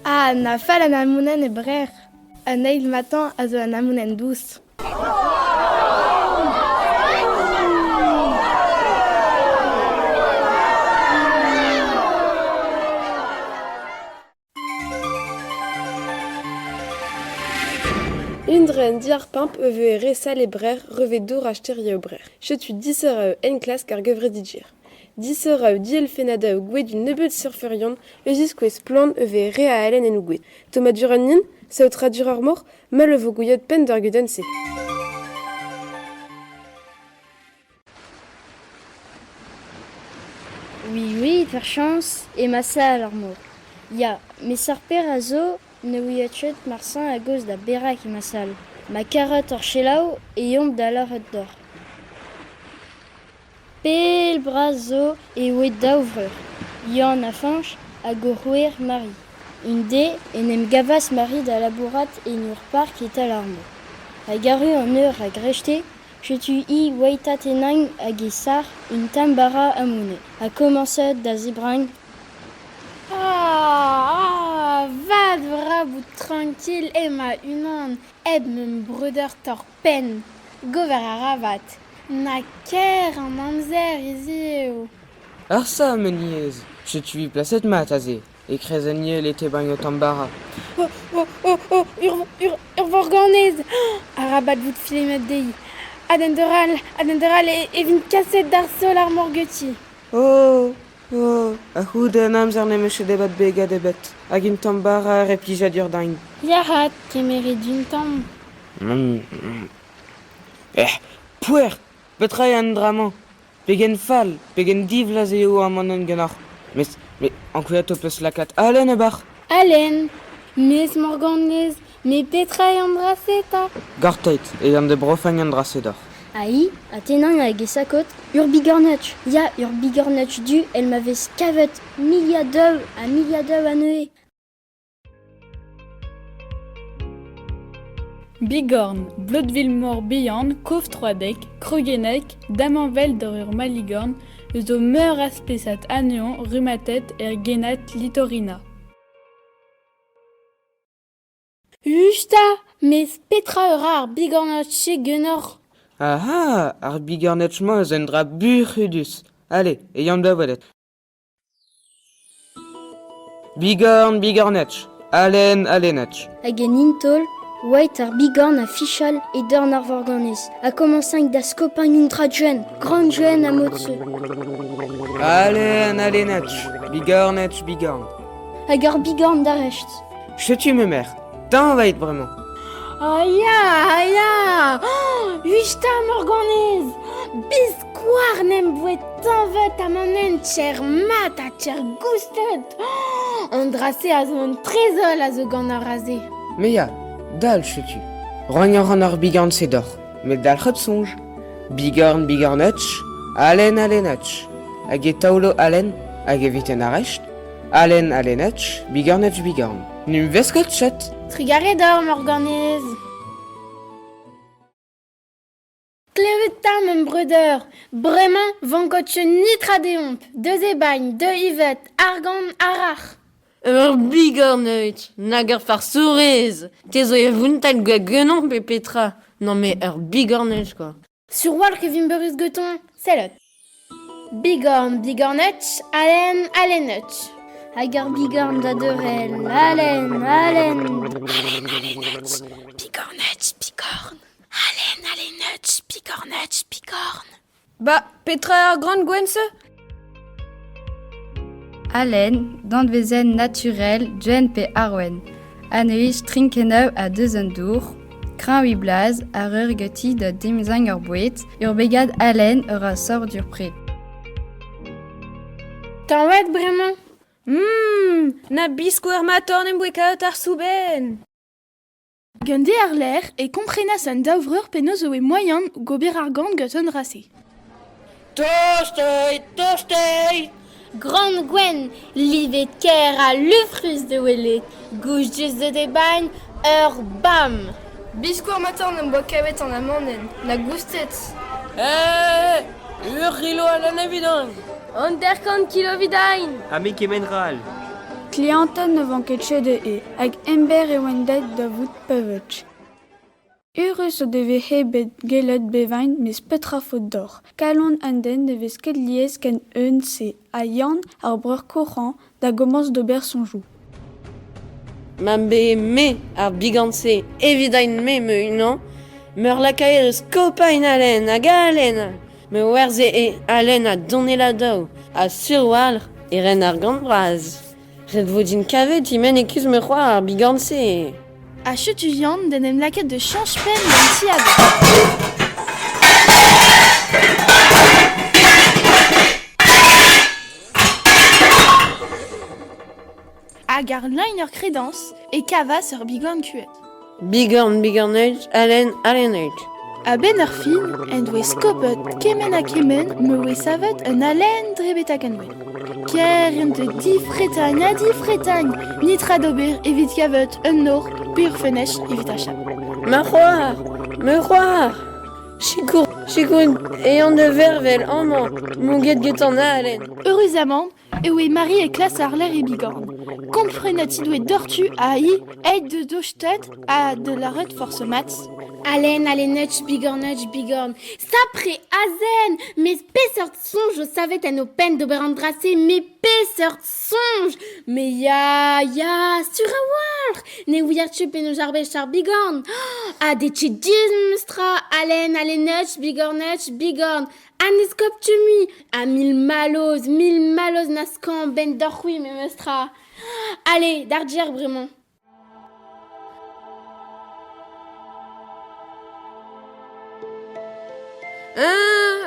Ah, na fall an amounen e brer. An eil matan a zo an amounen douce. Indren diar pimp eveu e resal e brer revez dour acheter ye brer. Chetu diseur en klas kar gevredigir. Diseur diel fenada gwed du nebeud surferion, eus kwez plan eveu re a alen en gwed. Toma duran nin, sa tradur ar mor, mal evo gouillet pen d'ar gudan se. Oui, per chance, et ma salle armour. Ya, mes sarper a zo, ne ouiachet marsan a gauze da berak e ma salle. Ma carotte or chelao e yomp da lorret d'or. Pel bras zo e ouet da ouvreur. Yann a fanch a go rouer Marie. Un dé en em gavas Marie da labourat e nur park et al armour. A garu an eur a grejte, chetu I weitat enang hag e sar un tambara amoune. A commencet da zibrang. Vad vra bout tranquil ema unan. Eb meun breuder tor pen. Gover a ravat. Na ker an amzer izi eo. Ar sa, meniez, je tui plaset mat aze, e krezeniel e te bagno tambara. Ur vorganez. A rabat bout filemet dei. Adenderal e vin kaset d'ar sol ar morgeti. A c'houden amzer ne meche debat begad ebet, hag in tambara replijadur dain. Yarat kemeret d'un tam. Pouer, petrai an draman, pegen fall, pegen div la zeo amanen genor. Mais an kouet o peus lakat alen e bar. Alen, mes morganez, me petra e andraseta. Garteit, e an de brofang an drasedor. Aïe, a tenang hag e sakot, ur bigornetch. Ya, ur bigornetch du, el m'avez kavet miliadeu a neue. Bigorn, Blodville-Mort Beyond, Cove 3 Krogenek, Damanvel d'or ur Maligorn, zo meur aspesat aneon, rumatet er genat litorina. Justa, mes petra eur ar bigornetch che genor. Ar bigornetch moz en dra burhudus. Allez, ayant da welet. Bigornetch, alenetch. Hag en intol, ouait ar bigorn a fichal e dorn ar vorganez. A commençant da skopang un tradjuen, grand juen a motse. Alenetch, bigorn. Hag ar bigorn da recht. Chetu me mer, tan va être vraiment. Aya, justa morganez. Biskoar nem bouet tanvet a manen tcher mat a tcher goustet. Andrase a zo un trezol a zo gant ar raze. Me ya, dal chetu. Roignan ar bigorn se dor, met dal c'hop sonj. Bigornetch, alenetch. Hag e taoulo alen, hag e viten a recht. Alenetch, bigorn. Num veskot chet. Trigare d'or morganez. Klevet tam un breuder. Bremañ vankotche nitra deomp. Deus e bagne, deux ivet, argan arach. Ur bigornetch, nag ur far sourez. Te zo e vuntal gwa genon pe petra. Non me ur bigornetch, quoi. Sur wal ke vim beurus geton, selot. Bigornetch, alenetch. Hag ar bigorn da deurel, alen. Bigornetch, bigorn. Ba, petra ar grand gwense? Alen, d'andvezen naturel, djen pe arwen. Aneuiz trinkeneu a deuzen dour, kran hui blaz, ar ur geti da dimzang ur bouet, ur begad alen ur a sor dur pre. Tanvet bremañ. Na bisko ur matorn em bouekaot ar souben. Gande ar ler e komprenas an daovreur penaos zo e moyen gober ar gant ganton rase. Toasteit! Grand Gwen, livet ker a lufrus de welet. Gouj just de bagne, bam. Bisko ur matorn em boa an amanen, na goustet. Ur rilo a la nevidang. An derkant kilovidain. Amik emenral. Clianten ne vont ketche de e, hag ember e wendet da vout pevech. Urus o deve hebet gelet bevain mis petra faute d'or. Kalon anden devez ket liez ken eun se a yann ar breur courant da gomos d'ober son jou. Mambe me ar biganse evidain me unan, meur la kaer eus kopain alen hag alen. Me werze e alen a donne la dao, a surwalr e ren ar gambraz. Red vodin kavet imen ekuz me c'hoar ar biganse. A chutu viande den em laket de change-pen d'un ti avec. Hag ar liner credence e kavas ur bigorn kuet. Bigorneuch, alen aleneuch. A ben ur fin, en doe skopet kemen a kemen me oe savet un alen drebet a ganwen. Ker en de di fretagne a di fretagne, nitra d'ober evit kavet un nor pur fenech evit a chap. Me c'hoar. Chikoun, ean de vervel amman, monget getan a alen. Heureusement, e oe Marie e klas ar ler e bigorn. Komprenat doe dortu a hi, eit de dochtet a de la red force mats. Alen, alenetch, bigorn. Sapre azen, mes peseur songe, savet en o pen d'ober andrase, mes peseur songe. Me ya, sur a war, ne ouiar tchup en o jarbech ar bigorn. A de tchidism stra, alen, alenetch, bigorn. Aniskop tumi, a mil maloz naskan ben dorc'hui me meustra. Allez, d'ardier bremañ.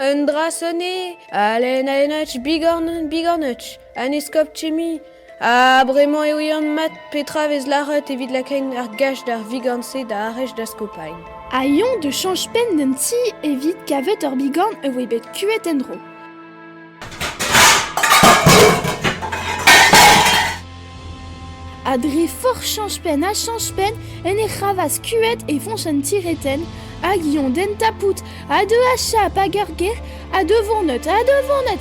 Un drasonné, alenetch, bigorneuch, aniskop tchemi. A bremañ e oian mat petra vez laret evit lakaen ar gach d'ar viganse da arrech da skopain. A yon de change-pen d'un ti evit kavet ur bigorn e oe bet kuet en dro. A dre for change-pen en e c'havas kuet e fonch an tireten hag yon den tapout a de a chap hag ur ger a devant-neut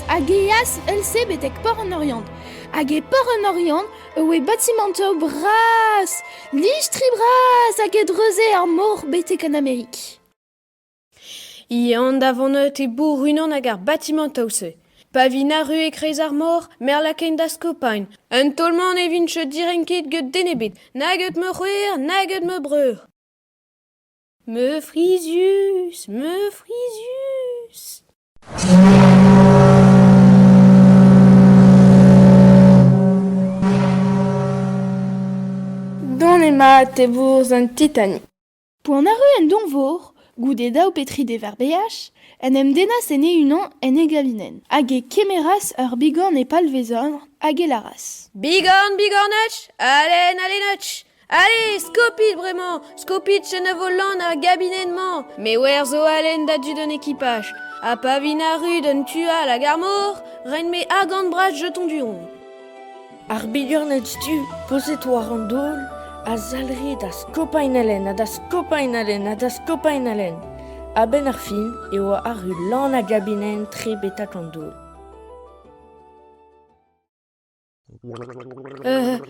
hag e as else betek por an oriant. Hag e por an oriant e oe batimento bras, listri bras hag e dreuze ar mor betek an Amerik. Ian davant-neut e bour unan hag ar batimento se. Pavin a rue e kreiz ar mor, mer lakaen da skopain. Un tolman e vin chet direnket get denebet, naget me c'hwer, naget me breur. Me frisius. Don ema te bourz an titani. Poan a rue en donvor, goude daou petri de verbeach, en em denas en e unan en e galinen. Hag e kemeras ur bigorn e palvezon hag e laras. Bigorneuch, alenetch. Allez, skopit bremañ, skopit chen a volant ar gabinetman. Me wer zo alen da dud an ekipaj. A pavin a rud an tual hag ar mor, ren me agant bras jeton du ron. Ar bigorneuch tu, poset war an dol, a zalre da skopain alen, a da skopain alen. A ben ar fin, e oa ar ru lan a gabinen tre betak an dol.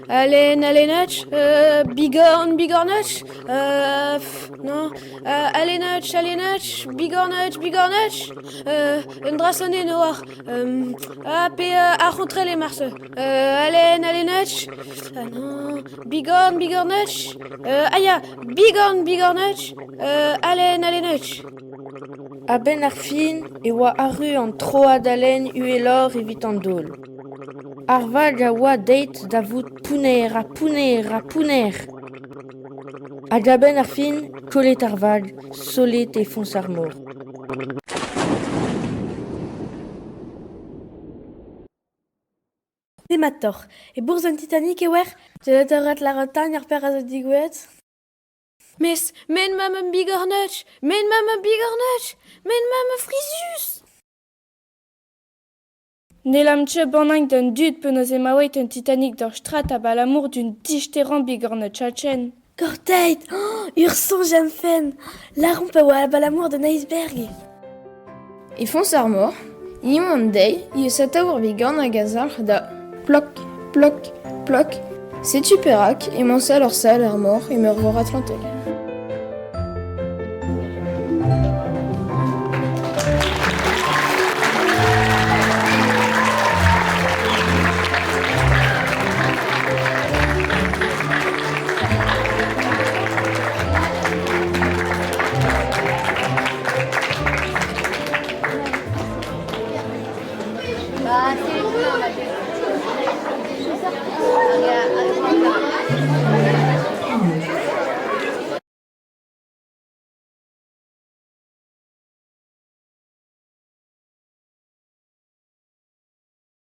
Alenetch, bigorneuch, non, alenetch, bigorneuch, un drasonné noir, a rentré les marce, alenetch, non, bigorneuch, bigorneuch, alenetch. A ben ar fin, e oa ar ru an troad alen uelor evit an dol. Ar vag a oa deit da vout pouner. Hag a ben ar fin, kolet ar vag, solet e fons ar mor. Demator, e bourz an titanic e wer, jelet ur rat la rotagne ar per a zo digouet. Mes, men mam bigorneuch, men mam frisius. Nelam tche banang d'un dud penaos emaouet un Titanic d'or strat a balamour d'une disteran bigorneuch a chen. Gorteit, ur son j'aime fen, la rompe a oa a balamour d'un iceberg. E fons ar mor, imon dei, ye sataour bigorn a gazar da plok, Ploc, sais-tu Perrac, et mon sale hors sale, l'air mort, et me revoir Atlantel.